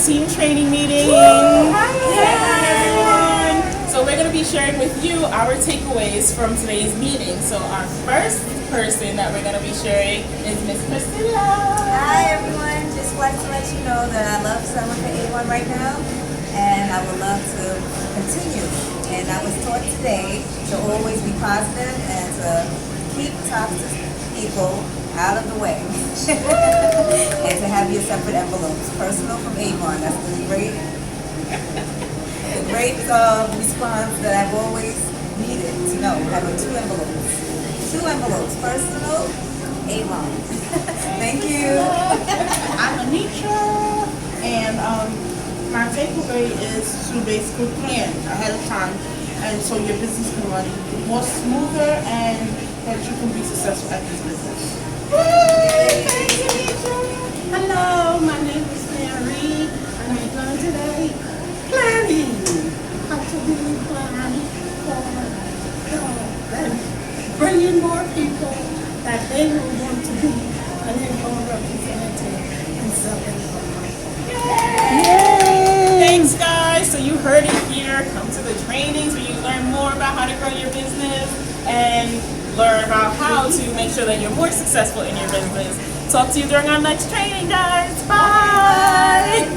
team training meeting. Hi everyone. So we're going to be sharing with you our takeaways from today's meeting. So our first person that we're going to be sharing is Miss Priscilla. Hi everyone. Just like to let you know that I love selling for A1 right now, and I would love to continue. And I was taught today to always be positive and to keep toxic people out of the way. And to have your separate envelopes. Personal from Avon. That's the great response that I've always needed to know. Having two envelopes. Two envelopes. Personal, Avon. Thank you. I'm Anitra, and my takeaway is to basically plan ahead of time, and so your business can run more smoother and that you can be successful at this business. Hello, my name is Mary, and I'm going today planning. How to be planning for bringing more people that they will want to be an income representative and selling. Thanks guys. So you heard it here. Come to the trainings where you learn more about how to grow your business and learn about how to make sure that you're more successful in your business. Talk to you during our next training, guys. Bye.